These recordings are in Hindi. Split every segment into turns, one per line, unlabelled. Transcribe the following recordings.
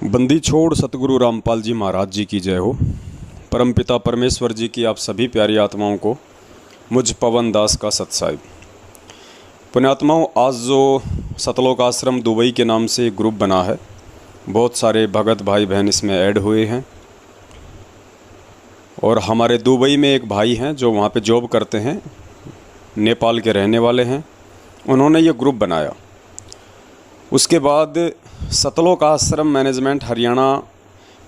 बंदी छोड़ सतगुरु रामपाल जी महाराज जी की जय हो। परमपिता परमेश्वर जी की आप सभी प्यारी आत्माओं को मुझ पवन दास का सत्साहिब। पुण्यात्माओं, आज जो सतलोक आश्रम दुबई के नाम से एक ग्रुप बना है, बहुत सारे भगत भाई बहन इसमें ऐड हुए हैं। और हमारे दुबई में एक भाई हैं जो वहाँ पे जॉब करते हैं, नेपाल के रहने वाले हैं। उन्होंने ये ग्रुप बनाया। उसके बाद सतलोक आश्रम मैनेजमेंट हरियाणा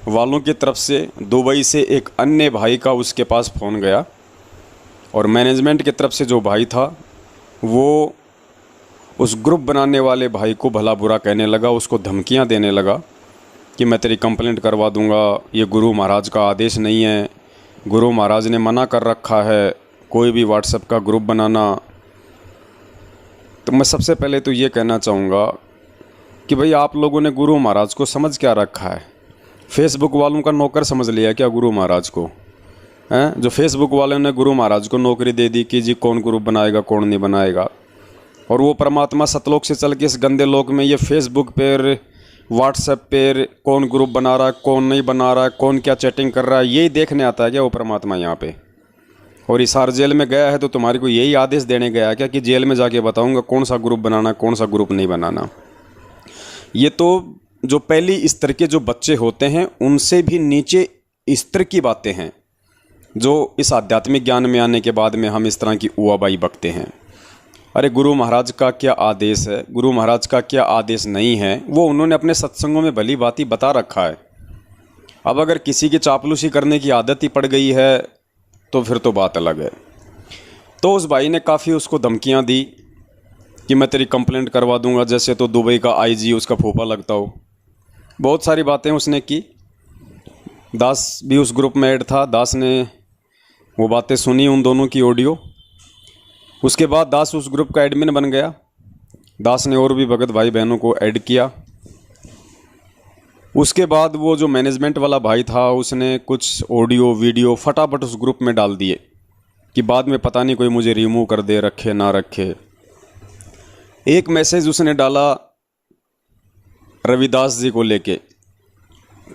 वालों की तरफ से दुबई से एक अन्य भाई का उसके पास फ़ोन गया और मैनेजमेंट की तरफ से जो भाई था वो उस ग्रुप बनाने वाले भाई को भला बुरा कहने लगा, उसको धमकियां देने लगा कि मैं तेरी कंप्लेंट करवा दूंगा, ये गुरु महाराज का आदेश नहीं है, गुरु महाराज ने मना कर रखा है कोई भी व्हाट्सएप का ग्रुप बनाना। तो मैं सबसे पहले तो ये कहना चाहूँगा कि भाई आप लोगों ने गुरु महाराज को समझ क्या रखा है? फेसबुक वालों का नौकर समझ लिया क्या गुरु महाराज को? हैं जो फेसबुक वालों ने गुरु महाराज को नौकरी दे दी कि जी कौन ग्रुप बनाएगा कौन नहीं बनाएगा, और वो परमात्मा सतलोक से चल के इस गंदे लोक में ये फेसबुक पर व्हाट्सएप पर कौन ग्रुप बना रहा है कौन नहीं बना रहा है, कौन क्या चैटिंग कर रहा है, यही देखने आता है क्या वो परमात्मा यहाँ पे? और हिसार जेल में गया है तो तुम्हारे को यही आदेश देने गया क्या कि जेल में जाके बताऊँगा कौन सा ग्रुप बनाना कौन सा ग्रुप नहीं बनाना? ये तो जो पहली स्तर के जो बच्चे होते हैं उनसे भी नीचे स्तर की बातें हैं जो इस आध्यात्मिक ज्ञान में आने के बाद में हम इस तरह की उआबाई बकते हैं। अरे गुरु महाराज का क्या आदेश है, गुरु महाराज का क्या आदेश नहीं है, वो उन्होंने अपने सत्संगों में भली भांति बता रखा है। अब अगर किसी की चापलूसी करने की आदत ही पड़ गई है तो फिर तो बात अलग है। तो उस भाई ने काफ़ी उसको धमकियां दी कि मैं तेरी कंप्लेंट करवा दूंगा, जैसे तो दुबई का आईजी उसका फूफा लगता हो। बहुत सारी बातें उसने की। दास भी उस ग्रुप में ऐड था, दास ने वो बातें सुनी उन दोनों की ऑडियो। उसके बाद दास उस ग्रुप का एडमिन बन गया। दास ने और भी भगत भाई बहनों को ऐड किया। उसके बाद वो जो मैनेजमेंट वाला भाई था उसने कुछ ऑडियो वीडियो फटाफट उस ग्रुप में डाल दिए कि बाद में पता नहीं कोई मुझे रिमूव कर दे, रखे ना रखे। एक मैसेज उसने डाला रविदास जी को लेके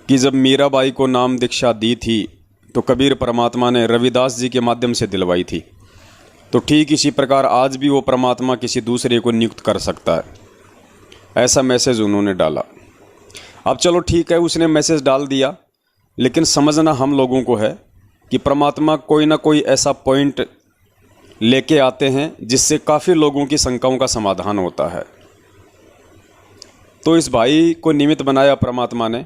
कि जब मीराबाई को नाम दीक्षा दी थी तो कबीर परमात्मा ने रविदास जी के माध्यम से दिलवाई थी, तो ठीक इसी प्रकार आज भी वो परमात्मा किसी दूसरे को नियुक्त कर सकता है। ऐसा मैसेज उन्होंने डाला। अब चलो ठीक है, उसने मैसेज डाल दिया, लेकिन समझना हम लोगों को है कि परमात्मा कोई ना कोई ऐसा पॉइंट लेके आते हैं जिससे काफ़ी लोगों की शंकाओं का समाधान होता है। तो इस भाई को निमित्त बनाया परमात्मा ने।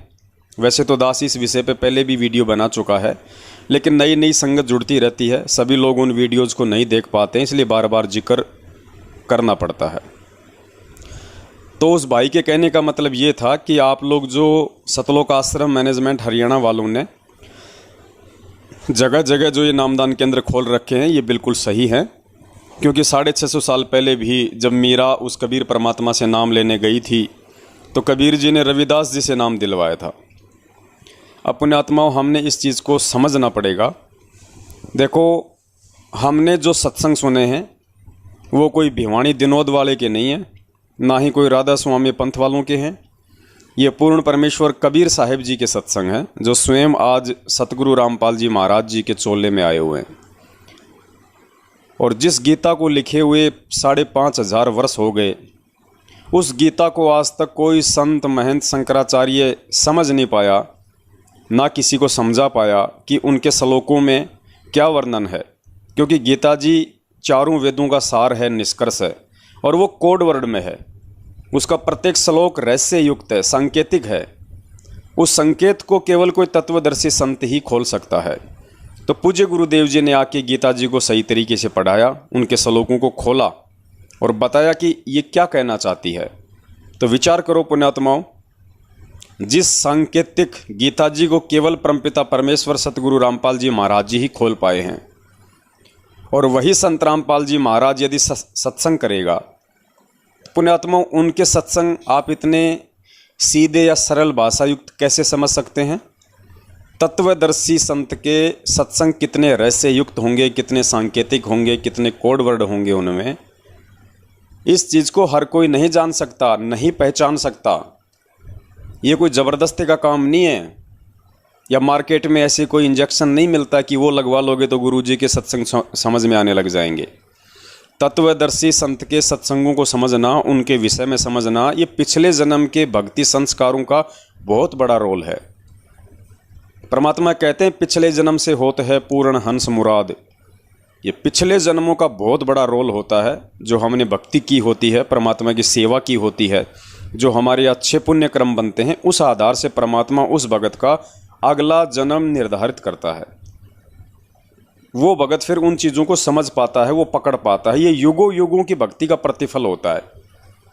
वैसे तो दास इस विषय पे पहले भी वीडियो बना चुका है, लेकिन नई नई संगत जुड़ती रहती है, सभी लोग उन वीडियोज़ को नहीं देख पाते हैं, इसलिए बार बार जिक्र करना पड़ता है। तो उस भाई के कहने का मतलब ये था कि आप लोग जो सतलोक आश्रम मैनेजमेंट हरियाणा वालों ने जगह जगह जो ये नामदान केंद्र खोल रखे हैं ये बिल्कुल सही है, क्योंकि 650 साल पहले भी जब मीरा उस कबीर परमात्मा से नाम लेने गई थी तो कबीर जी ने रविदास जी से नाम दिलवाया था। अब पुण्यात्माओं, हमने इस चीज़ को समझना पड़ेगा। देखो, हमने जो सत्संग सुने हैं वो कोई भिवानी दिनोद वाले के नहीं हैं, ना ही कोई राधा स्वामी पंथ वालों के हैं। ये पूर्ण परमेश्वर कबीर साहिब जी के सत्संग हैं जो स्वयं आज सतगुरु रामपाल जी महाराज जी के चोले में आए हुए हैं। और जिस गीता को लिखे हुए 5500 वर्ष हो गए, उस गीता को आज तक कोई संत महंत शंकराचार्य समझ नहीं पाया, ना किसी को समझा पाया कि उनके श्लोकों में क्या वर्णन है, क्योंकि गीता जी चारों वेदों का सार है, निष्कर्ष है, और वो कोड वर्ड में है। उसका प्रत्येक श्लोक रहस्य युक्त है, सांकेतिक है। उस संकेत को केवल कोई तत्वदर्शी संत ही खोल सकता है। तो पूज्य गुरुदेव जी ने आके गीता जी को सही तरीके से पढ़ाया, उनके श्लोकों को खोला और बताया कि ये क्या कहना चाहती है। तो विचार करो पुण्यात्माओं, जिस सांकेतिक गीता जी को केवल परमपिता परमेश्वर सतगुरु रामपाल जी महाराज जी ही खोल पाए हैं, और वही संत रामपाल जी महाराज यदि सत्संग करेगा, पुण्यात्माओं उनके सत्संग आप इतने सीधे या सरल भाषा युक्त कैसे समझ सकते हैं? तत्वदर्शी संत के सत्संग कितने रहस्य युक्त होंगे, कितने सांकेतिक होंगे, कितने कोड वर्ड होंगे उनमें। इस चीज़ को हर कोई नहीं जान सकता, नहीं पहचान सकता। ये कोई ज़बरदस्ती का काम नहीं है, या मार्केट में ऐसे कोई इंजेक्शन नहीं मिलता कि वो लगवा लोगे तो गुरुजी के सत्संग समझ में आने लग जाएंगे। तत्वदर्शी संत के सत्संगों को समझना, उनके विषय में समझना, ये पिछले जन्म के भक्ति संस्कारों का बहुत बड़ा रोल है। परमात्मा कहते हैं पिछले जन्म से होते है पूर्ण हंस मुराद। ये पिछले जन्मों का बहुत बड़ा रोल होता है, जो हमने भक्ति की होती है, परमात्मा की सेवा की होती है, जो हमारे अच्छे पुण्य क्रम बनते हैं, उस आधार से परमात्मा उस भगत का अगला जन्म निर्धारित करता है। वो भगत फिर उन चीज़ों को समझ पाता है, वो पकड़ पाता है। ये युगों युगों की भक्ति का प्रतिफल होता है।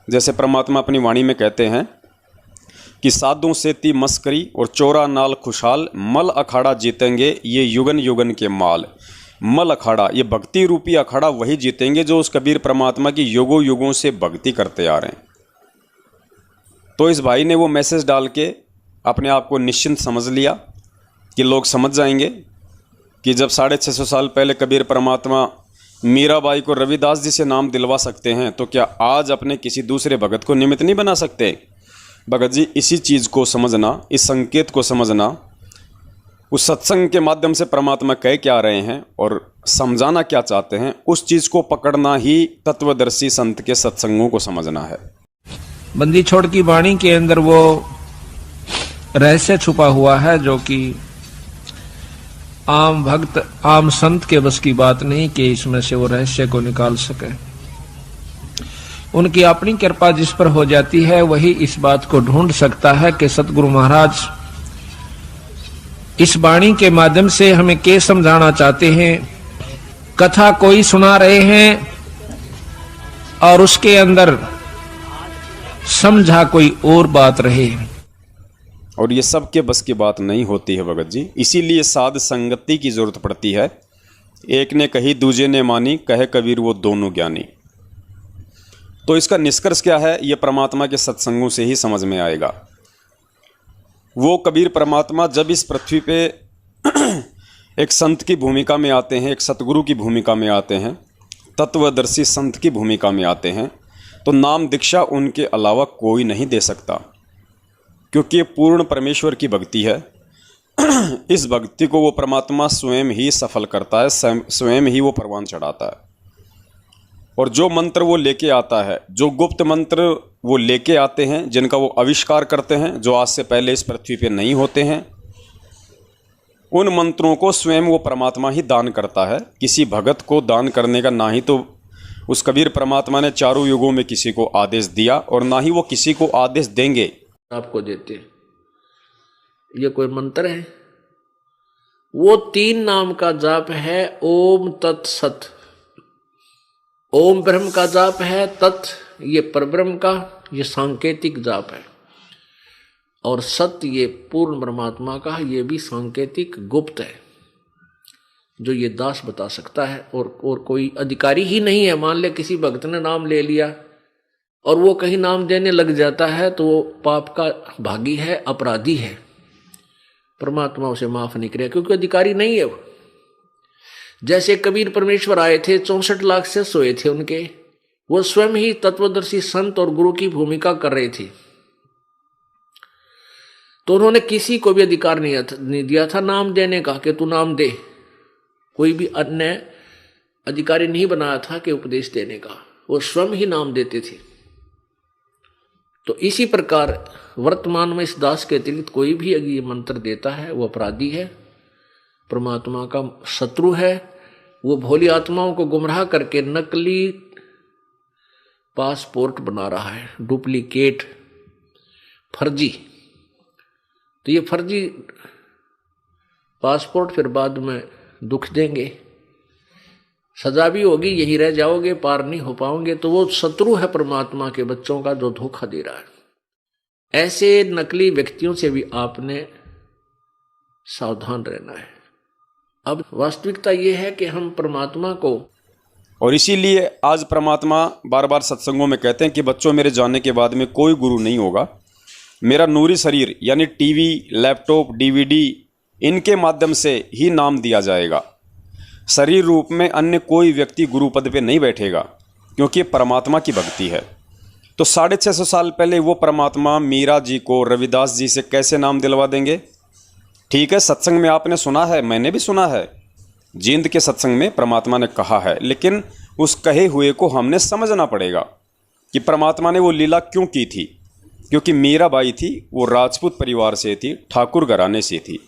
जैसे परमात्मा अपनी वाणी में कहते हैं कि साधु सेती मस्करी और चोरा नाल खुशहाल, मल अखाड़ा जीतेंगे ये युगन युगन के माल। मल अखाड़ा, ये भक्ति रूपी अखाड़ा वही जीतेंगे जो उस कबीर परमात्मा की युगों युगों से भक्ति करते आ रहे हैं। तो इस भाई ने वो मैसेज डाल के अपने आप को निश्चिंत समझ लिया कि लोग समझ जाएंगे कि जब 650 साल पहले कबीर परमात्मा मीराबाई को रविदास जी से नाम दिलवा सकते हैं, तो क्या आज अपने किसी दूसरे भगत को निमित्त नहीं बना सकते। भगत जी, इसी चीज़ को समझना, इस संकेत को समझना, उस सत्संग के माध्यम से परमात्मा कह क्या रहे हैं और समझाना क्या चाहते हैं, उस चीज़ को पकड़ना ही तत्वदर्शी संत के सत्संगों को समझना है।
बंदी छोड़ की वाणी के अंदर वो रहस्य छुपा हुआ है, जो कि आम भक्त, आम संत के बस की बात नहीं कि इसमें से वो रहस्य को निकाल सके। उनकी अपनी कृपा जिस पर हो जाती है, वही इस बात को ढूंढ सकता है कि सतगुरु महाराज इस वाणी के माध्यम से हमें क्या समझाना चाहते हैं। कथा कोई सुना रहे हैं और उसके अंदर समझा कोई और बात रहे,
और ये सब के बस की बात नहीं होती है भगत जी। इसीलिए साध संगति की जरूरत पड़ती है। एक ने कही दूजे ने मानी, कहे कबीर वो दोनों ज्ञानी। तो इसका निष्कर्ष क्या है, ये परमात्मा के सत्संगों से ही समझ में आएगा। वो कबीर परमात्मा जब इस पृथ्वी पे एक संत की भूमिका में आते हैं, एक सतगुरु की भूमिका में आते हैं, तत्वदर्शी संत की भूमिका में आते हैं, तो नाम दीक्षा उनके अलावा कोई नहीं दे सकता, क्योंकि ये पूर्ण परमेश्वर की भक्ति है। इस भक्ति को वो परमात्मा स्वयं ही सफल करता है, स्वयं ही वो परवान चढ़ाता है। और जो मंत्र वो लेके आता है, जो गुप्त मंत्र वो लेके आते हैं, जिनका वो आविष्कार करते हैं, जो आज से पहले इस पृथ्वी पे नहीं होते हैं, उन मंत्रों को स्वयं वो परमात्मा ही दान करता है। किसी भगत को दान करने का ना ही तो उस कबीर परमात्मा ने चारों युगों में किसी को आदेश दिया, और ना ही वो किसी को आदेश देंगे।
आपको देते ये कोई मंत्र है, वो 3 नाम का जाप है। ओम तत्सत, ओम ब्रह्म का जाप है, तत् ये परब्रह्म का, ये सांकेतिक जाप है, और सत्य ये पूर्ण परमात्मा का, ये भी सांकेतिक गुप्त है, जो ये दास बता सकता है। और कोई अधिकारी ही नहीं है। मान ले किसी भक्त ने नाम ले लिया और वो कहीं नाम देने लग जाता है, तो वो पाप का भागी है, अपराधी है, परमात्मा उसे माफ नहीं करेगा, क्योंकि अधिकारी नहीं है वो। जैसे कबीर परमेश्वर आए थे, 64 लाख से सोए थे उनके, वो स्वयं ही तत्वदर्शी संत और गुरु की भूमिका कर रहे थे, तो उन्होंने किसी को भी अधिकार नहीं दिया था नाम देने का कि तू नाम दे। कोई भी अन्य अधिकारी नहीं बनाया था कि उपदेश देने का, वो स्वयं ही नाम देते थे। तो इसी प्रकार वर्तमान में इस दास के अतिरिक्त कोई भी अगर ये मंत्र देता है, वो अपराधी है, परमात्मा का शत्रु है। वो भोली आत्माओं को गुमराह करके नकली पासपोर्ट बना रहा है, डुप्लीकेट, फर्जी। तो ये फर्जी पासपोर्ट फिर बाद में दुख देंगे, सजा भी होगी, यही रह जाओगे, पार नहीं हो पाओगे। तो वो शत्रु है परमात्मा के बच्चों का, जो धोखा दे रहा है। ऐसे नकली व्यक्तियों से भी आपने सावधान रहना है। अब वास्तविकता ये है कि हम परमात्मा को,
और इसीलिए आज परमात्मा बार बार सत्संगों में कहते हैं कि बच्चों, मेरे जाने के बाद में कोई गुरु नहीं होगा। मेरा नूरी शरीर यानी टीवी, लैपटॉप, डीवीडी, इनके माध्यम से ही नाम दिया जाएगा। शरीर रूप में अन्य कोई व्यक्ति गुरु पद पे नहीं बैठेगा, क्योंकि परमात्मा की भक्ति है। तो 650 साल पहले वो परमात्मा मीरा जी को रविदास जी से कैसे नाम दिलवा देंगे? ठीक है, सत्संग में आपने सुना है, मैंने भी सुना है, जींद के सत्संग में परमात्मा ने कहा है, लेकिन उस कहे हुए को हमने समझना पड़ेगा कि परमात्मा ने वो लीला क्यों की थी। क्योंकि मीराबाई थी, वो राजपूत परिवार से थी, ठाकुर घराने से थी,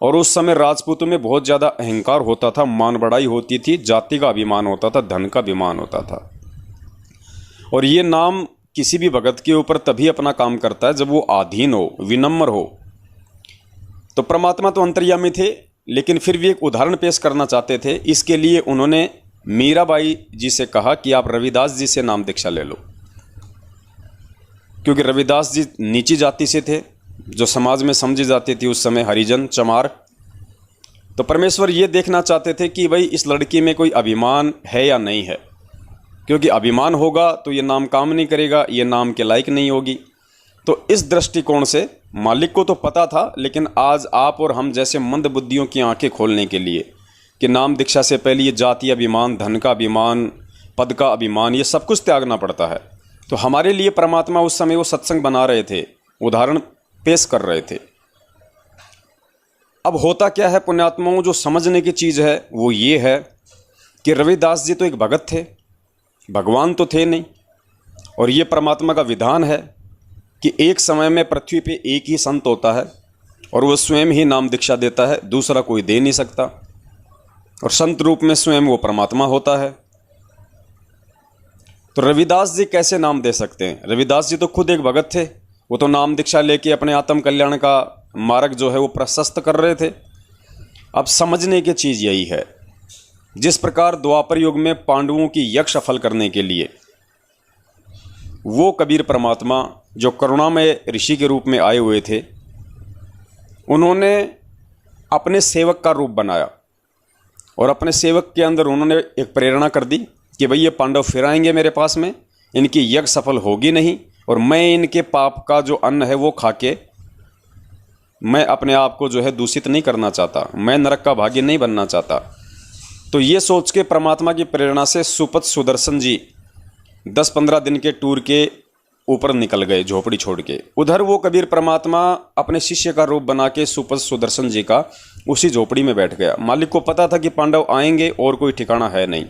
और उस समय राजपूतों में बहुत ज़्यादा अहंकार होता था, मान बढ़ाई होती थी, जाति का अभिमान होता था, धन का अभिमान होता था। और ये नाम किसी भी भगत के ऊपर तभी अपना काम करता है जब वो आधीन हो, विनम्र हो। तो परमात्मा तो अंतर्यामी थे, लेकिन फिर भी एक उदाहरण पेश करना चाहते थे। इसके लिए उन्होंने मीराबाई जी से कहा कि आप रविदास जी से नाम दीक्षा ले लो, क्योंकि रविदास जी नीची जाति से थे, जो समाज में समझी जाती थी उस समय, हरिजन, चमार। तो परमेश्वर ये देखना चाहते थे कि भाई इस लड़की में कोई अभिमान है या नहीं है, क्योंकि अभिमान होगा तो ये नाम काम नहीं करेगा, ये नाम के लायक नहीं होगी। तो इस दृष्टिकोण से मालिक को तो पता था, लेकिन आज आप और हम जैसे मंद बुद्धियों की आंखें खोलने के लिए कि नाम दीक्षा से पहले ये जाति अभिमान, धन का अभिमान, पद का अभिमान, ये सब कुछ त्यागना पड़ता है। तो हमारे लिए परमात्मा उस समय वो सत्संग बना रहे थे, उदाहरण पेश कर रहे थे। अब होता क्या है पुण्यात्माओं, जो समझने की चीज़ है वो ये है कि रविदास जी तो एक भगत थे, भगवान तो थे नहीं। और ये परमात्मा का विधान है कि एक समय में पृथ्वी पे एक ही संत होता है और वो स्वयं ही नाम दीक्षा देता है, दूसरा कोई दे नहीं सकता। और संत रूप में स्वयं वो परमात्मा होता है। तो रविदास जी कैसे नाम दे सकते हैं? रविदास जी तो खुद एक भगत थे, वो तो नाम दीक्षा लेके अपने आत्म कल्याण का मार्ग जो है वो प्रशस्त कर रहे थे। अब समझने की चीज़ यही है, जिस प्रकार द्वापर युग में पांडवों की यज्ञ सफल करने के लिए वो कबीर परमात्मा जो करुणामय ऋषि के रूप में आए हुए थे, उन्होंने अपने सेवक का रूप बनाया और अपने सेवक के अंदर उन्होंने एक प्रेरणा कर दी कि भाई ये पांडव फिर आएंगे मेरे पास में, इनकी यज्ञ सफल होगी नहीं, और मैं इनके पाप का जो अन्न है वो खा के मैं अपने आप को जो है दूषित नहीं करना चाहता, मैं नरक का भागी नहीं बनना चाहता। तो ये सोच के परमात्मा की प्रेरणा से सुपत सुदर्शन जी 10-15 दिन के टूर के ऊपर निकल गए, झोपड़ी छोड़ के। उधर वो कबीर परमात्मा अपने शिष्य का रूप बना के सुपत सुदर्शन जी का उसी झोपड़ी में बैठ गया। मालिक को पता था कि पांडव आएंगे और कोई ठिकाना है नहीं,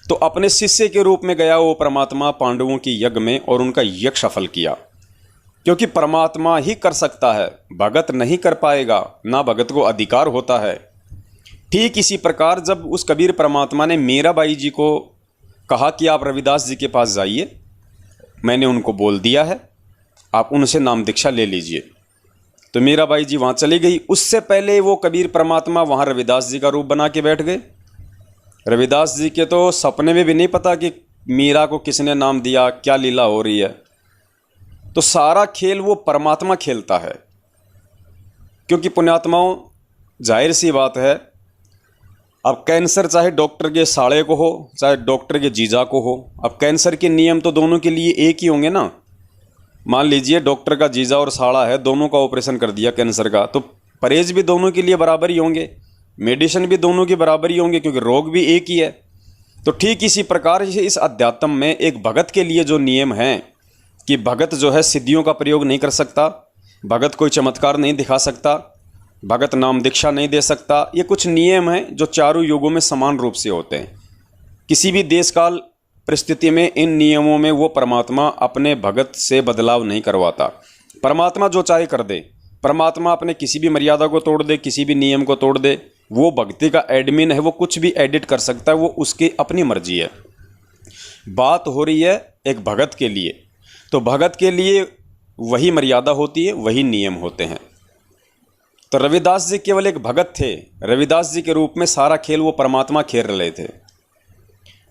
तो अपने शिष्य के रूप में गया वो परमात्मा पांडवों की यज्ञ में और उनका यज्ञ सफल किया। क्योंकि परमात्मा ही कर सकता है, भगत नहीं कर पाएगा, ना भगत को अधिकार होता है। ठीक इसी प्रकार जब उस कबीर परमात्मा ने मीराबाई जी को कहा कि आप रविदास जी के पास जाइए, मैंने उनको बोल दिया है, आप उनसे नाम दीक्षा ले लीजिए, तो मीराबाई जी वहाँ चली गई। उससे पहले वो कबीर परमात्मा वहाँ रविदास जी का रूप बना के बैठ गए। रविदास जी के तो सपने में भी नहीं पता कि मीरा को किसने नाम दिया, क्या लीला हो रही है। तो सारा खेल वो परमात्मा खेलता है। क्योंकि पुण्यात्माओं, जाहिर सी बात है, अब कैंसर चाहे डॉक्टर के साले को हो चाहे डॉक्टर के जीजा को हो, अब कैंसर के नियम तो दोनों के लिए एक ही होंगे ना। मान लीजिए डॉक्टर का जीजा और साला है, दोनों का ऑपरेशन कर दिया कैंसर का, तो परहेज भी दोनों के लिए बराबर ही होंगे, मेडिसिन भी दोनों के बराबर ही होंगे, क्योंकि रोग भी एक ही है। तो ठीक इसी प्रकार से इस अध्यात्म में एक भगत के लिए जो नियम हैं कि भगत जो है सिद्धियों का प्रयोग नहीं कर सकता, भगत कोई चमत्कार नहीं दिखा सकता, भगत नाम दीक्षा नहीं दे सकता, ये कुछ नियम हैं जो चारों युगों में समान रूप से होते हैं। किसी भी देश काल परिस्थिति में इन नियमों में वो परमात्मा अपने भगत से बदलाव नहीं करवाता। परमात्मा जो चाहे कर दे, परमात्मा अपने किसी भी मर्यादा को तोड़ दे, किसी भी नियम को तोड़ दे, वो भक्ति का एडमिन है, वो कुछ भी एडिट कर सकता है, वो उसकी अपनी मर्जी है। बात हो रही है एक भगत के लिए, तो भगत के लिए वही मर्यादा होती है, वही नियम होते हैं। तो रविदास जी केवल एक भगत थे, रविदास जी के रूप में सारा खेल वो परमात्मा खेल रहे थे।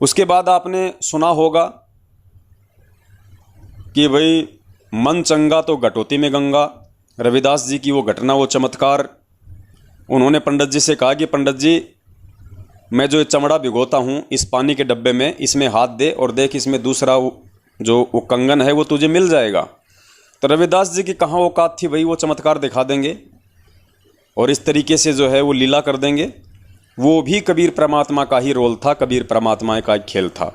उसके बाद आपने सुना होगा कि भाई मन चंगा तो घटोती में गंगा। रविदास जी की वो घटना, वो चमत्कार, उन्होंने पंडित जी से कहा कि पंडित जी, मैं जो चमड़ा भिगोता हूँ इस पानी के डब्बे में, इसमें हाथ दे और देख इसमें दूसरा जो वो कंगन है वो तुझे मिल जाएगा। तो रविदास जी की कहाँ औकात थी भाई, वो चमत्कार दिखा देंगे और इस तरीके से जो है वो लीला कर देंगे। वो भी कबीर परमात्मा का ही रोल था, कबीर परमात्मा का एक खेल था।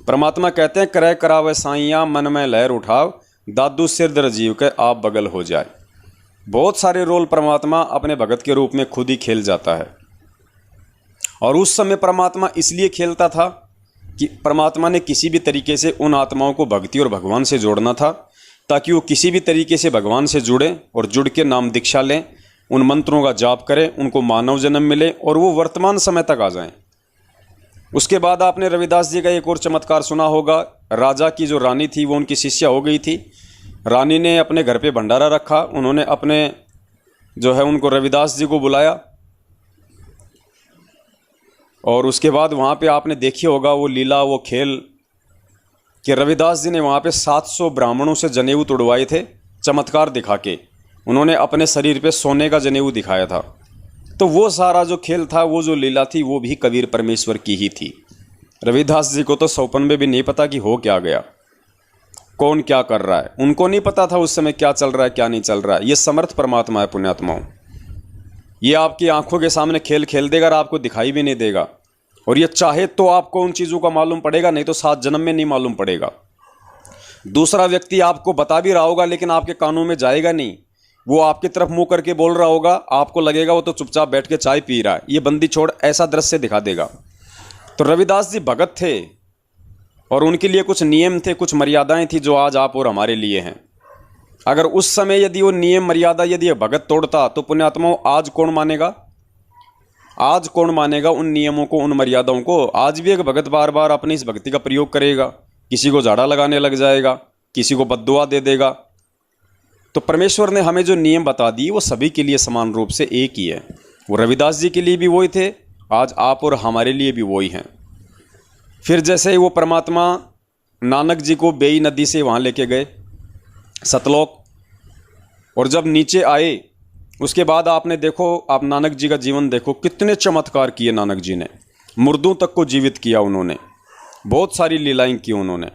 परमात्मा कहते हैं क्रय करावे साइया मन में लहर उठाव, दादू सिर दर जीव के आप बगल हो जाए। बहुत सारे रोल परमात्मा अपने भगत के रूप में खुद ही खेल जाता है। और उस समय परमात्मा इसलिए खेलता था कि परमात्मा ने किसी भी तरीके से उन आत्माओं को भक्ति और भगवान से जोड़ना था, ताकि वो किसी भी तरीके से भगवान से जुड़े और जुड़ के नाम दीक्षा लें, उन मंत्रों का जाप करें, उनको मानव जन्म मिले और वो वर्तमान समय तक आ जाएं। उसके बाद आपने रविदास जी का एक और चमत्कार सुना होगा। राजा की जो रानी थी वो उनकी शिष्या हो गई थी। रानी ने अपने घर पे भंडारा रखा, उन्होंने अपने जो है उनको रविदास जी को बुलाया और उसके बाद वहाँ पे आपने देखी होगा वो लीला, वो खेल कि रविदास जी ने वहाँ पे 700 ब्राह्मणों से जनेऊ तुड़वाए थे चमत्कार दिखा के। उन्होंने अपने शरीर पे सोने का जनेऊ दिखाया था। तो वो सारा जो खेल था, वो जो लीला थी, वो भी कबीर परमेश्वर की ही थी। रविदास जी को तो सौपन में भी नहीं पता कि हो क्या गया, कौन क्या कर रहा है। उनको नहीं पता था उस समय क्या चल रहा है क्या नहीं चल रहा है। ये समर्थ परमात्मा है पुण्यात्माओं। ये आपकी आंखों के सामने खेल खेल देगा और आपको दिखाई भी नहीं देगा। और ये चाहे तो आपको उन चीज़ों का मालूम पड़ेगा, नहीं तो 7 जन्म में नहीं मालूम पड़ेगा। दूसरा व्यक्ति आपको बता भी रहा होगा लेकिन आपके कानों में जाएगा नहीं। वो आपकी तरफ मुंह करके बोल रहा होगा, आपको लगेगा वो तो चुपचाप बैठ के चाय पी रहा है, ये बंदी छोड़, ऐसा दृश्य दिखा देगा। तो रविदास जी भगत थे और उनके लिए कुछ नियम थे, कुछ मर्यादाएं थी जो आज आप और हमारे लिए हैं। अगर उस समय यदि वो नियम मर्यादा यदि ये भगत तोड़ता तो पुण्यात्माओं आज कौन मानेगा? आज कौन मानेगा उन नियमों को, उन मर्यादाओं को? आज भी एक भगत बार बार अपनी इस भक्ति का प्रयोग करेगा, किसी को झाड़ा लगाने लग जाएगा, किसी को बद्दुआ दे देगा। तो परमेश्वर ने हमें जो नियम बता दिए वो सभी के लिए समान रूप से एक ही है। वो रविदास जी के लिए भी वही थे, आज आप और हमारे लिए भी वही हैं। फिर जैसे वो परमात्मा नानक जी को बेई नदी से वहाँ लेके गए सतलोक, और जब नीचे आए उसके बाद आपने देखो, आप नानक जी का जीवन देखो, कितने चमत्कार किए नानक जी ने। मुर्दों तक को जीवित किया उन्होंने, बहुत सारी लीलाएं की उन्होंने।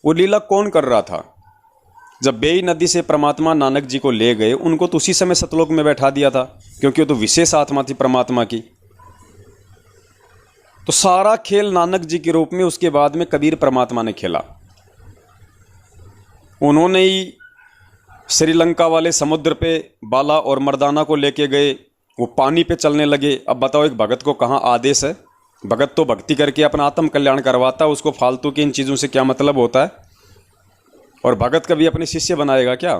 वो लीला कौन कर रहा था? जब बेई नदी से परमात्मा नानक जी को ले गए, उनको तो उसी समय सतलोक में बैठा दिया था, क्योंकि वो तो विशेष आत्मा थी परमात्मा की। तो सारा खेल नानक जी के रूप में उसके बाद में कबीर परमात्मा ने खेला। उन्होंने ही श्रीलंका वाले समुद्र पे बाला और मर्दाना को लेके गए, वो पानी पे चलने लगे। अब बताओ एक भगत को कहाँ आदेश है? भगत तो भक्ति करके अपना आत्म कल्याण करवाता है, उसको फालतू की इन चीज़ों से क्या मतलब होता है? और भगत कभी अपने शिष्य बनाएगा क्या?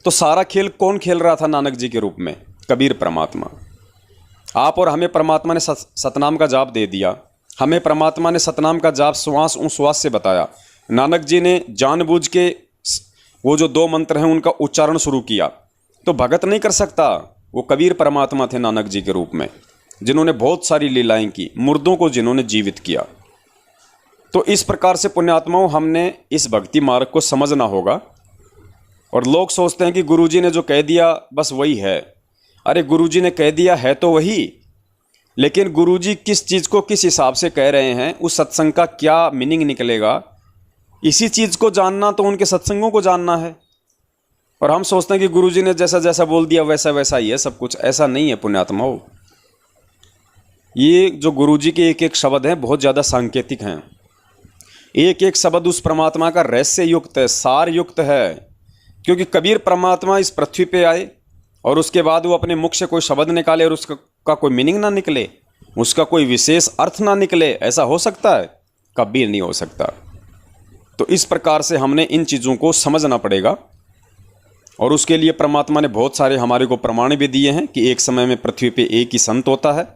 तो सारा खेल कौन खेल रहा था नानक जी के रूप में? कबीर परमात्मा। आप और हमें परमात्मा ने सतनाम का जाप दे दिया, हमें परमात्मा ने सतनाम का जाप श्वास उश्वास से बताया। नानक जी ने जानबूझ के वो जो 2 मंत्र हैं उनका उच्चारण शुरू किया। तो भगत नहीं कर सकता, वो कबीर परमात्मा थे नानक जी के रूप में, जिन्होंने बहुत सारी लीलाएं की, मुर्दों को जिन्होंने जीवित किया। तो इस प्रकार से पुण्यात्माओं हमने इस भक्ति मार्ग को समझना होगा। और लोग सोचते हैं कि गुरुजी ने जो कह दिया बस वही है। अरे गुरुजी ने कह दिया है तो वही, लेकिन गुरुजी किस चीज़ को किस हिसाब से कह रहे हैं, उस सत्संग का क्या मीनिंग निकलेगा, इसी चीज़ को जानना तो उनके सत्संगों को जानना है। और हम सोचते हैं कि गुरुजी ने जैसा जैसा बोल दिया वैसा वैसा ही है सब कुछ। ऐसा नहीं है पुण्यात्माओं। ये जो गुरुजी के एक एक शब्द हैं बहुत ज़्यादा सांकेतिक हैं। एक एक शब्द उस परमात्मा का रहस्य युक्त है, सार युक्त है। क्योंकि कबीर परमात्मा इस पृथ्वी पे आए और उसके बाद वो अपने मुख से कोई शब्द निकाले और उसका कोई मीनिंग ना निकले, उसका कोई विशेष अर्थ ना निकले, ऐसा हो सकता है? कभी नहीं हो सकता। तो इस प्रकार से हमने इन चीज़ों को समझना पड़ेगा। और उसके लिए परमात्मा ने बहुत सारे हमारे को प्रमाण भी दिए हैं कि एक समय में पृथ्वी पे एक ही संत होता है।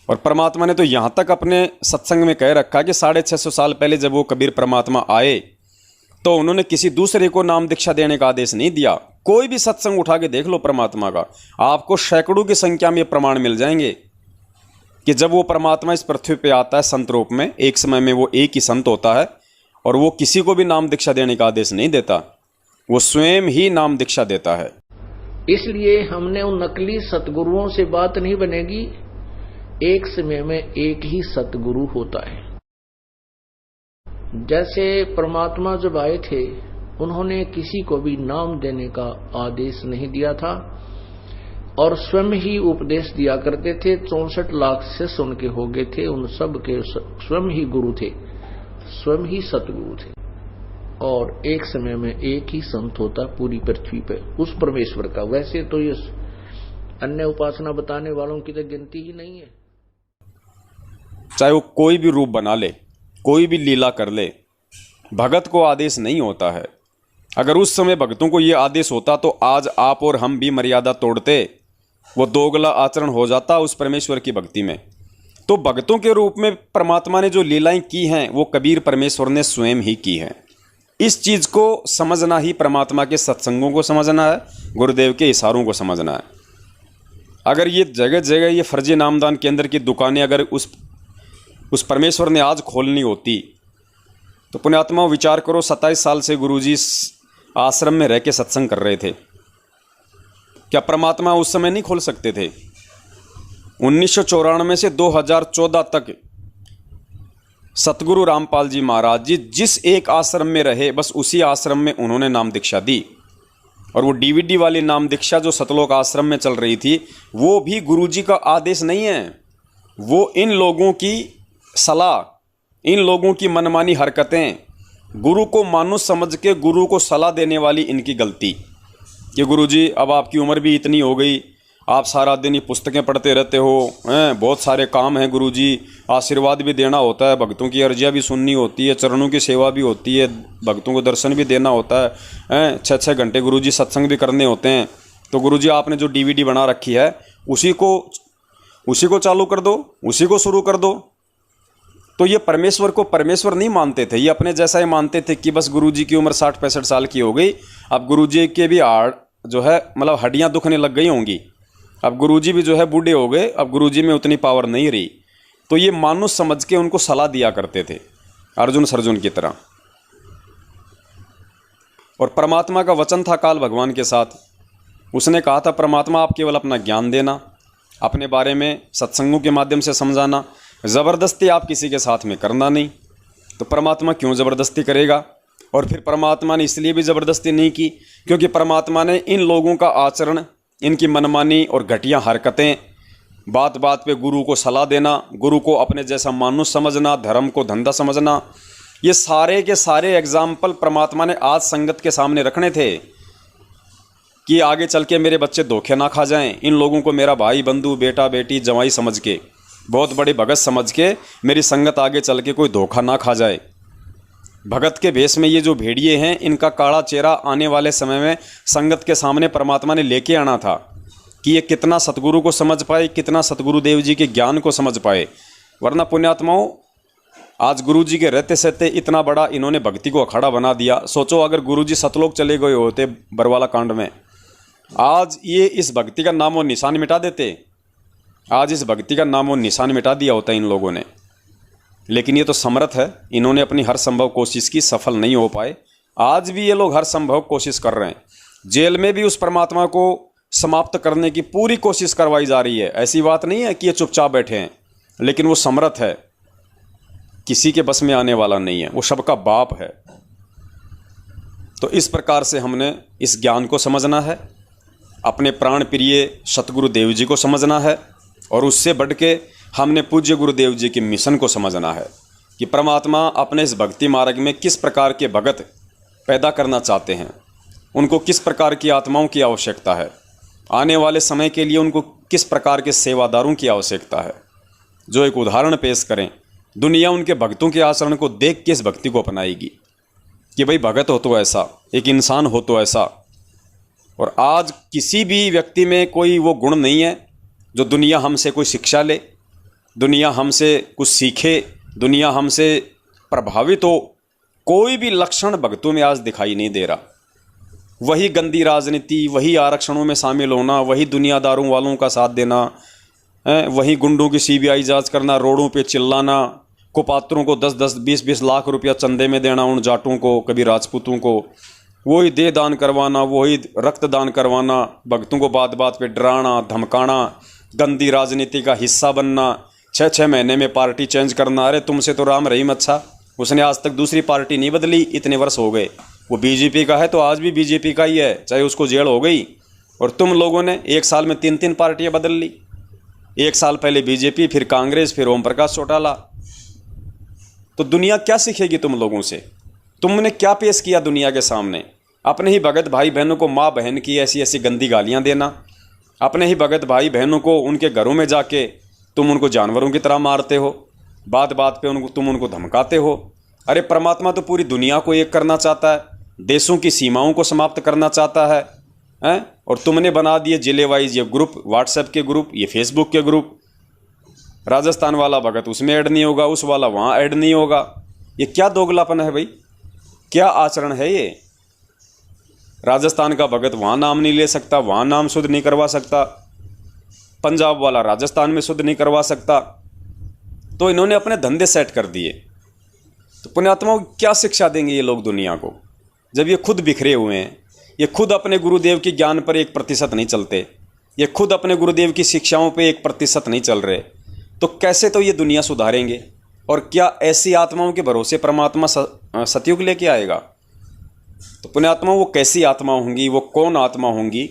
और परमात्मा ने तो यहाँ तक अपने सत्संग में कह रखा कि 650 साल पहले जब वो कबीर परमात्मा आए तो उन्होंने किसी दूसरे को नाम दीक्षा देने का आदेश नहीं दिया। कोई भी सत्संग उठा के देख लो परमात्मा का, आपको सैकड़ों की संख्या में प्रमाण मिल जाएंगे कि जब वो परमात्मा इस पृथ्वी पे आता है संत रूप में, एक समय में वो एक ही संत होता है और वो किसी को भी नाम दीक्षा देने का आदेश नहीं देता, वो स्वयं ही नाम दीक्षा देता है।
इसलिए हमने उन नकली सतगुरुओं से बात नहीं बनेगी। एक समय में एक ही सतगुरु होता है। जैसे परमात्मा जब आए थे उन्होंने किसी को भी नाम देने का आदेश नहीं दिया था और स्वयं ही उपदेश दिया करते थे। 64 लाख शिष्य उनके हो गए थे, उन सब के स्वयं ही गुरु थे। स्वयं ही सतगुरु थे और एक समय में एक ही संत होता पूरी पृथ्वी पे उस परमेश्वर का। वैसे तो ये अन्य उपासना बताने वालों की तो गिनती ही नहीं है।
चाहे वो कोई भी रूप बना ले, कोई भी लीला कर ले, भगत को आदेश नहीं होता है। अगर उस समय भक्तों को ये आदेश होता तो आज आप और हम भी मर्यादा तोड़ते, वो दोगला आचरण हो जाता उस परमेश्वर की भक्ति में। तो भक्तों के रूप में परमात्मा ने जो लीलाएं की हैं वो कबीर परमेश्वर ने स्वयं ही की हैं। इस चीज़ को समझना ही परमात्मा के सत्संगों को समझना है, गुरुदेव के इशारों को समझना है। अगर ये जगह जगह ये फर्जी नामदान केंद्र की दुकानें अगर उस परमेश्वर ने आज खोलनी होती तो पुण्यात्मा विचार करो, 27 साल से गुरुजी आश्रम में रह के सत्संग कर रहे थे, क्या परमात्मा उस समय नहीं खोल सकते थे? 1994 से 2014 तक सतगुरु रामपाल जी महाराज जी जिस एक आश्रम में रहे, बस उसी आश्रम में उन्होंने नाम दीक्षा दी। और वो डीवीडी वाली नाम दीक्षा जो सतलोक आश्रम में चल रही थी, वो भी गुरुजी का आदेश नहीं है, वो इन लोगों की सलाह, इन लोगों की मनमानी हरकतें, गुरु को मानुष समझ के गुरु को सलाह देने वाली इनकी गलती कि गुरुजी अब आपकी उम्र भी इतनी हो गई, आप सारा दिन ये पुस्तकें पढ़ते रहते हो, हैं बहुत सारे काम हैं गुरुजी, आशीर्वाद भी देना होता है, भक्तों की अर्जियाँ भी सुननी होती है, चरणों की सेवा भी होती है, भक्तों को दर्शन भी देना होता है, हैं 6-6 घंटे गुरुजी सत्संग भी करने होते हैं। तो गुरुजी आपने जो डीवीडी बना रखी है उसी को चालू कर दो, उसी को शुरू कर दो। तो ये परमेश्वर को परमेश्वर नहीं मानते थे, ये अपने जैसा ही मानते थे कि बस गुरुजी की उम्र 60-65 साल की हो गई, अब गुरुजी के भी हाड़ जो है मतलब हड्डियां दुखने लग गई होंगी, अब गुरुजी भी जो है बूढ़े हो गए, अब गुरुजी में उतनी पावर नहीं रही। तो ये मानुष समझ के उनको सलाह दिया करते थे, अर्जुन सर्जुन की तरह। और परमात्मा का वचन था काल भगवान के साथ, उसने कहा था परमात्मा आप केवल अपना ज्ञान देना, अपने बारे में सत्संगों के माध्यम से समझाना, ज़बरदस्ती आप किसी के साथ में करना नहीं। तो परमात्मा क्यों ज़बरदस्ती करेगा? और फिर परमात्मा ने इसलिए भी ज़बरदस्ती नहीं की क्योंकि परमात्मा ने इन लोगों का आचरण, इनकी मनमानी और घटिया हरकतें, बात बात पे गुरु को सलाह देना, गुरु को अपने जैसा मानुष समझना, धर्म को धंधा समझना, ये सारे के सारे एग्जाम्पल परमात्मा ने आज संगत के सामने रखने थे कि आगे चल के मेरे बच्चे धोखे ना खा जाएं, इन लोगों को मेरा भाई बंधु बेटा बेटी जवाई समझ के, बहुत बड़े भगत समझ के मेरी संगत आगे चल के कोई धोखा ना खा जाए। भगत के भेष में ये जो भेड़िए हैं, इनका काला चेहरा आने वाले समय में संगत के सामने परमात्मा ने लेके आना था कि ये कितना सतगुरु को समझ पाए, कितना सतगुरु देव जी के ज्ञान को समझ पाए। वरना पुण्यात्माओं आज गुरु जी के रहते सहते इतना बड़ा इन्होंने भक्ति को अखाड़ा बना दिया। सोचो अगर गुरु जी सतलोक चले गए होते बरवाला कांड में, आज ये इस भक्ति का नामो निशान मिटा देते, आज इस भक्ति का नामो निशान मिटा दिया होता इन लोगों ने। लेकिन ये तो समर्थ है, इन्होंने अपनी हर संभव कोशिश की, सफल नहीं हो पाए। आज भी ये लोग हर संभव कोशिश कर रहे हैं, जेल में भी उस परमात्मा को समाप्त करने की पूरी कोशिश करवाई जा रही है। ऐसी बात नहीं है कि ये चुपचाप बैठे हैं, लेकिन वो समर्थ है, किसी के बस में आने वाला नहीं है, वो सबका बाप है। तो इस प्रकार से हमने इस ज्ञान को समझना है, अपने प्राण प्रिय सतगुरु देव जी को समझना है, और उससे बढ़ के हमने पूज्य गुरुदेव जी के मिशन को समझना है कि परमात्मा अपने इस भक्ति मार्ग में किस प्रकार के भगत पैदा करना चाहते हैं, उनको किस प्रकार की आत्माओं की आवश्यकता है, आने वाले समय के लिए उनको किस प्रकार के सेवादारों की आवश्यकता है, जो एक उदाहरण पेश करें। दुनिया उनके भक्तों के आचरण को देख के इस भक्ति को अपनाएगी कि भाई भगत हो तो ऐसा, एक इंसान हो तो ऐसा। और आज किसी भी व्यक्ति में कोई वो गुण नहीं है जो दुनिया हमसे कोई शिक्षा ले, दुनिया हमसे कुछ सीखे, दुनिया हमसे प्रभावित हो। कोई भी लक्षण भक्तों में आज दिखाई नहीं दे रहा। वही गंदी राजनीति, वही आरक्षणों में शामिल होना, वही दुनियादारों वालों का साथ देना, वही गुंडों की सीबीआई जांच करना, रोडों पे चिल्लाना, कुपात्रों को 10-10, 20-20 लाख रुपया चंदे में देना, उन जाटों को कभी राजपूतों को, वही देह दान करवाना, वही रक्तदान करवाना, भक्तों को बात बात पे डराना धमकाना, गंदी राजनीति का हिस्सा बनना, 6-6 महीने में पार्टी चेंज करना। अरे तुमसे तो राम रहीम अच्छा, उसने आज तक दूसरी पार्टी नहीं बदली, इतने वर्ष हो गए। वो बीजेपी का है तो आज भी बीजेपी का ही है, चाहे उसको जेल हो गई। और तुम लोगों ने 1 साल में 3-3 पार्टियां बदल ली। 1 साल पहले बीजेपी, फिर कांग्रेस, फिर ओम प्रकाश चौटाला। तो दुनिया क्या सीखेगी तुम लोगों से? तुमने क्या पेश किया दुनिया के सामने? अपने ही भगत भाई बहनों को माँ बहन की ऐसी ऐसी गंदी गालियाँ देना, अपने ही भगत भाई बहनों को उनके घरों में जाके तुम उनको जानवरों की तरह मारते हो, बात बात पे तुम उनको धमकाते हो। अरे परमात्मा तो पूरी दुनिया को एक करना चाहता है, देशों की सीमाओं को समाप्त करना चाहता है, हैं? और तुमने बना दिए जिले वाइज ये ग्रुप, व्हाट्सएप के ग्रुप, ये फेसबुक के ग्रुप। राजस्थान वाला भगत उसमें ऐड नहीं होगा, उस वाला वहाँ ऐड नहीं होगा। ये क्या दोगलापन है भाई? क्या आचरण है ये? राजस्थान का भगत वहाँ नाम नहीं ले सकता, वहाँ नाम शुद्ध नहीं करवा सकता, पंजाब वाला राजस्थान में शुद्ध नहीं करवा सकता। तो इन्होंने अपने धंधे सेट कर दिए। तो पुण्यात्माओं क्या शिक्षा देंगे ये लोग दुनिया को, जब ये खुद बिखरे हुए हैं? ये खुद अपने गुरुदेव के ज्ञान पर 1% नहीं चलते, ये खुद अपने गुरुदेव की शिक्षाओं पे 1% नहीं चल रहे, तो कैसे तो ये दुनिया सुधारेंगे? और क्या ऐसी आत्माओं के भरोसे परमात्मा सतयुग लेके आएगा? तो पुण्यात्मा वो कैसी आत्मा होंगी, वो कौन आत्मा होंगी,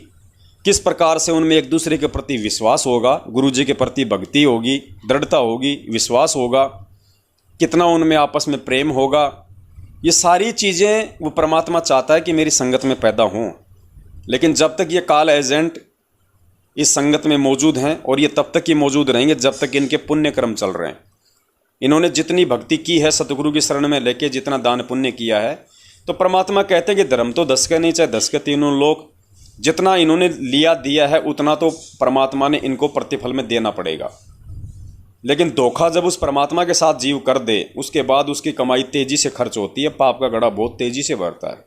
किस प्रकार से उनमें एक दूसरे के प्रति विश्वास होगा, गुरु जी के प्रति भक्ति होगी, दृढ़ता होगी, विश्वास होगा, कितना उनमें आपस में प्रेम होगा, ये सारी चीज़ें वो परमात्मा चाहता है कि मेरी संगत में पैदा हों। लेकिन जब तक ये काल एजेंट इस संगत में मौजूद हैं, और ये तब तक ही मौजूद रहेंगे जब तक इनके पुण्य कर्म चल रहे हैं। इन्होंने जितनी भक्ति की है, सतगुरु की शरण में लेके जितना दान पुण्य किया है, तो परमात्मा कहते हैं कि धर्म तो 10 के नहीं चाहे 10 के तीनों लोग, जितना इन्होंने लिया दिया है उतना तो परमात्मा ने इनको प्रतिफल में देना पड़ेगा। लेकिन धोखा जब उस परमात्मा के साथ जीव कर दे, उसके बाद उसकी कमाई तेजी से खर्च होती है, पाप का घड़ा बहुत तेजी से भरता है।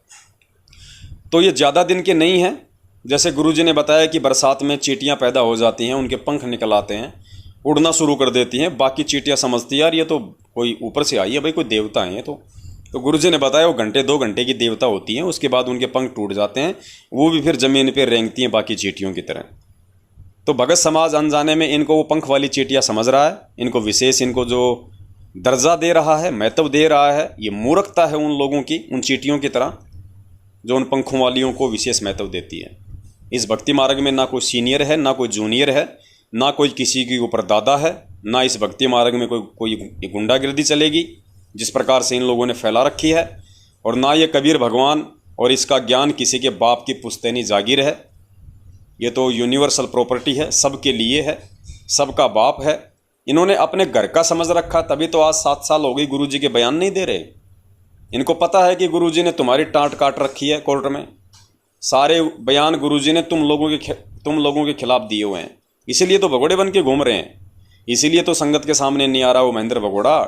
तो ये ज़्यादा दिन के नहीं हैं। जैसे गुरुजी ने बताया कि बरसात में चींटियाँ पैदा हो जाती हैं, उनके पंख निकल आते हैं, उड़ना शुरू कर देती हैं। बाकी चींटियाँ समझती है यार ये तो कोई ऊपर से आई है भाई, कोई देवता है ये तो गुरुजी ने बताया वो घंटे 2 घंटे की देवता होती हैं, उसके बाद उनके पंख टूट जाते हैं, वो भी फिर ज़मीन पर रेंगती हैं बाकी चींटियों की तरह। तो भगत समाज अनजाने में इनको वो पंख वाली चींटियाँ समझ रहा है, इनको विशेष इनको जो दर्जा दे रहा है, महत्व दे रहा है। ये मूर्खता है उन लोगों की, उन चींटियों की तरह जो उन पंखों वालियों को विशेष महत्व देती है। इस भक्ति मार्ग में ना कोई सीनियर है, ना कोई जूनियर है, ना कोई किसी के ऊपर दादा है, ना इस भक्ति मार्ग में कोई गुंडागिर्दी चलेगी जिस प्रकार से इन लोगों ने फैला रखी है, और ना ये कबीर भगवान और इसका ज्ञान किसी के बाप की पुश्तैनी जागीर है। ये तो यूनिवर्सल प्रॉपर्टी है, सबके लिए है, सबका बाप है। इन्होंने अपने घर का समझ रखा, तभी तो आज 7 साल हो गई गुरुजी के बयान नहीं दे रहे। इनको पता है कि गुरुजी ने तुम्हारी टाँट काट रखी है कोर्ट में, सारे बयान गुरुजी ने तुम लोगों के खिलाफ दिए हुए हैं, इसीलिए तो भगोड़े बन के घूम रहे हैं, इसीलिए तो संगत के सामने नहीं आ रहा वो महेंद्र भगोड़ा,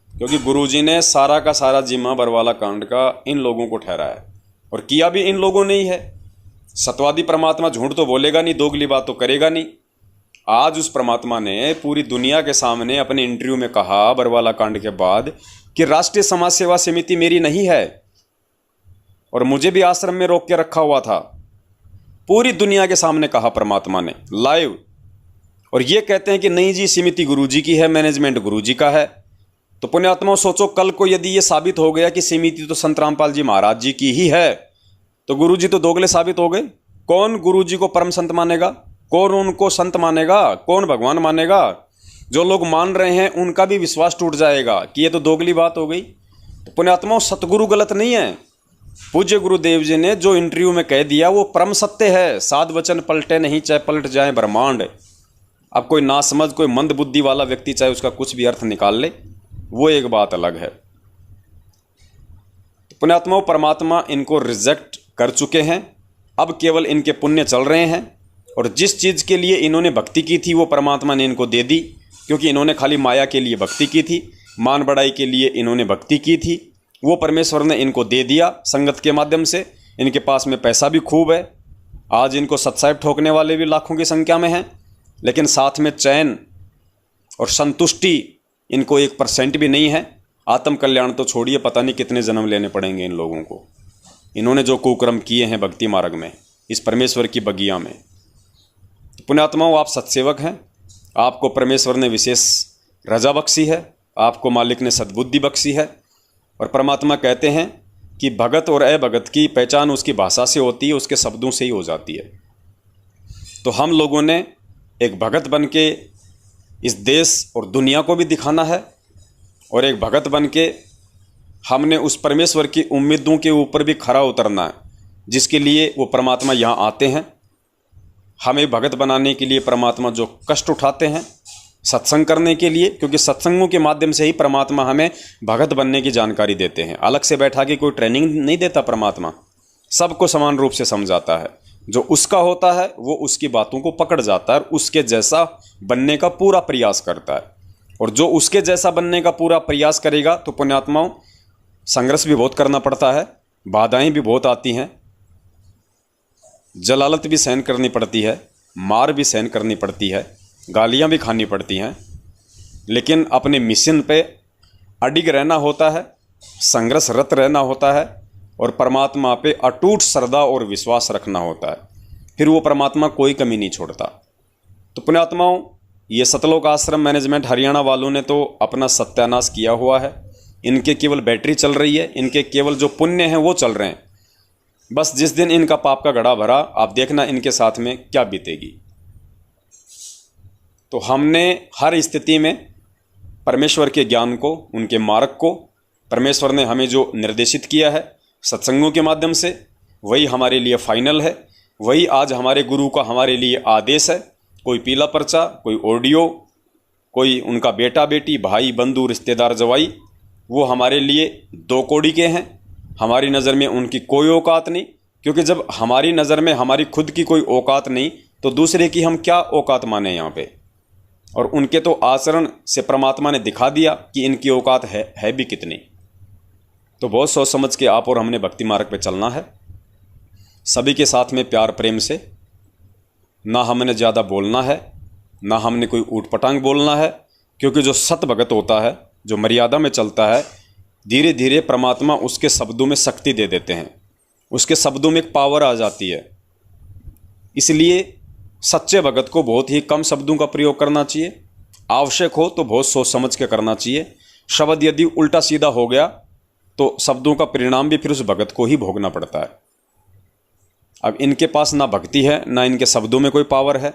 क्योंकि गुरुजी ने सारा का सारा जिम्मा बरवाला कांड का इन लोगों को ठहराया, और किया भी इन लोगों ने ही है। सतवादी परमात्मा झूठ तो बोलेगा नहीं, दोगली बात तो करेगा नहीं। आज उस परमात्मा ने पूरी दुनिया के सामने अपने इंटरव्यू में कहा बरवाला कांड के बाद कि राष्ट्रीय समाज सेवा समिति मेरी नहीं है, और मुझे भी आश्रम में रोक के रखा हुआ था। पूरी दुनिया के सामने कहा परमात्मा ने लाइव। और ये कहते हैं कि नहीं जी समिति गुरुजी की है, मैनेजमेंट गुरुजी का है। तो पुण्यात्माओं सोचो, कल को यदि ये साबित हो गया कि समिति तो संत रामपाल जी महाराज जी की ही है, तो गुरुजी तो दोगले साबित हो गए। कौन गुरुजी को परम संत मानेगा? कौन उनको संत मानेगा? कौन भगवान मानेगा? जो लोग मान रहे हैं उनका भी विश्वास टूट जाएगा कि ये तो दोगली बात हो गई। तो पुण्यात्माओं सतगुरु गलत नहीं है। पूज्य गुरुदेव जी ने जो इंटरव्यू में कह दिया वो परम सत्य है। 7 वचन पलटे नहीं चाहे पलट जाए ब्रह्मांड। अब कोई नासमझ, कोई मंद बुद्धि वाला व्यक्ति चाहे उसका कुछ भी अर्थ निकाल ले, वो एक बात अलग है। तो पुण्यात्माओं परमात्मा इनको रिजेक्ट कर चुके हैं, अब केवल इनके पुण्य चल रहे हैं, और जिस चीज़ के लिए इन्होंने भक्ति की थी वो परमात्मा ने इनको दे दी, क्योंकि इन्होंने खाली माया के लिए भक्ति की थी, मान बढ़ाई के लिए इन्होंने भक्ति की थी, वो परमेश्वर ने इनको दे दिया संगत के माध्यम से। इनके पास में पैसा भी खूब है, आज इनको सत्साहिब ठोकने वाले भी लाखों की संख्या में हैं, लेकिन साथ में चैन और संतुष्टि इनको 1% भी नहीं है। आत्म कल्याण तो छोड़िए, पता नहीं कितने जन्म लेने पड़ेंगे इन लोगों को। इन्होंने जो कुकर्म किए हैं भक्ति मार्ग में, इस परमेश्वर की बगिया में। पुण्यात्माओं आप सत्सेवक हैं, आपको परमेश्वर ने विशेष रजा बख्शी है, आपको मालिक ने सद्बुद्धि बख्शी है, और परमात्मा कहते हैं कि भगत और अभगत की पहचान उसकी भाषा से होती है, उसके शब्दों से ही हो जाती है। तो हम लोगों ने एक भगत बन के इस देश और दुनिया को भी दिखाना है, और एक भगत बन के हमने उस परमेश्वर की उम्मीदों के ऊपर भी खरा उतरना है, जिसके लिए वो परमात्मा यहाँ आते हैं। हमें भगत बनाने के लिए परमात्मा जो कष्ट उठाते हैं सत्संग करने के लिए, क्योंकि सत्संगों के माध्यम से ही परमात्मा हमें भगत बनने की जानकारी देते हैं। अलग से बैठा के कोई ट्रेनिंग नहीं देता परमात्मा, सबको समान रूप से समझाता है। जो उसका होता है वो उसकी बातों को पकड़ जाता है और उसके जैसा बनने का पूरा प्रयास करता है। और जो उसके जैसा बनने का पूरा प्रयास करेगा तो पुण्यात्माओं संघर्ष भी बहुत करना पड़ता है, बाधाएं भी बहुत आती हैं, जलालत भी सहन करनी पड़ती है, मार भी सहन करनी पड़ती है, गालियां भी खानी पड़ती हैं, लेकिन अपने मिशन पे अडिग रहना होता है, संघर्षरत रहना होता है और परमात्मा पे अटूट श्रद्धा और विश्वास रखना होता है। फिर वो परमात्मा कोई कमी नहीं छोड़ता। तो पुण्यात्माओं, ये सतलोक आश्रम मैनेजमेंट हरियाणा वालों ने तो अपना सत्यानाश किया हुआ है। इनके केवल बैटरी चल रही है, इनके केवल जो पुण्य हैं वो चल रहे हैं। बस जिस दिन इनका पाप का घड़ा भरा, आप देखना इनके साथ में क्या बीतेगी। तो हमने हर स्थिति में परमेश्वर के ज्ञान को, उनके मार्ग को, परमेश्वर ने हमें जो निर्देशित किया है सत्संगों के माध्यम से, वही हमारे लिए फाइनल है। वही आज हमारे गुरु का हमारे लिए आदेश है। कोई पीला पर्चा, कोई ऑडियो, कोई उनका बेटा बेटी, भाई बंधु, रिश्तेदार, जवाई, वो हमारे लिए दो कौड़ी के हैं। हमारी नज़र में उनकी कोई औकात नहीं, क्योंकि जब हमारी नज़र में हमारी खुद की कोई औकात नहीं तो दूसरे की हम क्या औकात माने यहाँ पे। और उनके तो आचरण से परमात्मा ने दिखा दिया कि इनकी औकात है भी कितनी। तो बहुत सोच समझ के आप और हमने भक्ति मार्ग पे चलना है, सभी के साथ में प्यार प्रेम से। ना हमने ज़्यादा बोलना है, ना हमने कोई ऊट पटांग बोलना है, क्योंकि जो सत भगत होता है, जो मर्यादा में चलता है, धीरे धीरे परमात्मा उसके शब्दों में शक्ति दे देते हैं, उसके शब्दों में एक पावर आ जाती है। इसलिए सच्चे भगत को बहुत ही कम शब्दों का प्रयोग करना चाहिए, आवश्यक हो तो बहुत सोच समझ के करना चाहिए। शब्द यदि उल्टा सीधा हो गया तो शब्दों का परिणाम भी फिर उस भगत को ही भोगना पड़ता है। अब इनके पास ना भक्ति है, ना इनके शब्दों में कोई पावर है।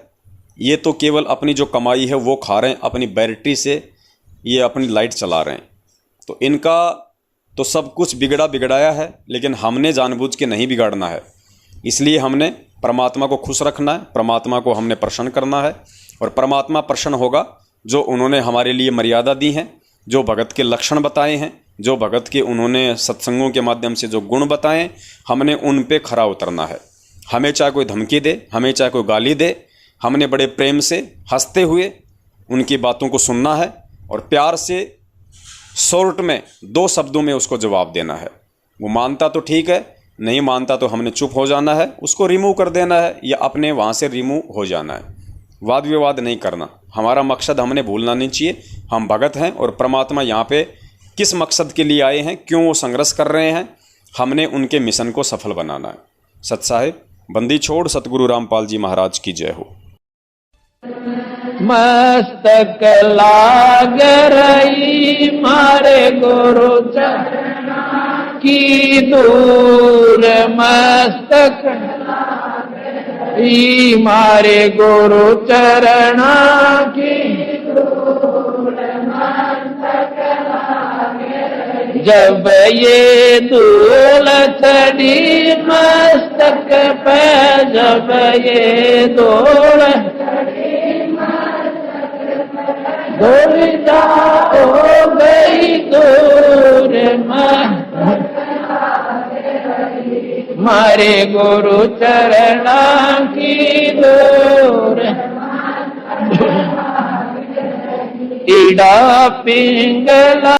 ये तो केवल अपनी जो कमाई है वो खा रहे हैं, अपनी बैटरी से ये अपनी लाइट चला रहे हैं। तो इनका तो सब कुछ बिगड़ा बिगड़ाया है, लेकिन हमने जानबूझ के नहीं बिगाड़ना है। इसलिए हमने परमात्मा को खुश रखना है, परमात्मा को हमने प्रसन्न करना है। और परमात्मा प्रसन्न होगा जो उन्होंने हमारे लिए मर्यादा दी है, जो भगत के लक्षण बताए हैं, जो भगत के उन्होंने सत्संगों के माध्यम से जो गुण बताए, हमने उन पे खरा उतरना है। हमें चाहे कोई धमकी दे, हमें चाहे कोई गाली दे, हमने बड़े प्रेम से हंसते हुए उनकी बातों को सुनना है और प्यार से शॉर्ट में 2 शब्दों में उसको जवाब देना है। वो मानता तो ठीक है, नहीं मानता तो हमने चुप हो जाना है, उसको रिमूव कर देना है या अपने वहाँ से रिमूव हो जाना है। वाद विवाद नहीं करना, हमारा मकसद हमने भूलना नहीं चाहिए। हम भगत हैं और परमात्मा यहाँ पे किस मकसद के लिए आए हैं, क्यों वो संघर्ष कर रहे हैं, हमने उनके मिशन को सफल बनाना है। सत साहिब बंदी छोड़ सतगुरु रामपाल जी महाराज की जय हो।
मस्तक लाग रही मारे गुरु चरणा की दूर, मस्तक मारे गुरु चरणा की दूर, मस्तक जब ये धूल चढ़ी मस्तक पे, जब ये धूल दुर्गा हो गई दूर, मारे गुरु चरणा की दूर, ईड़ा पिंगला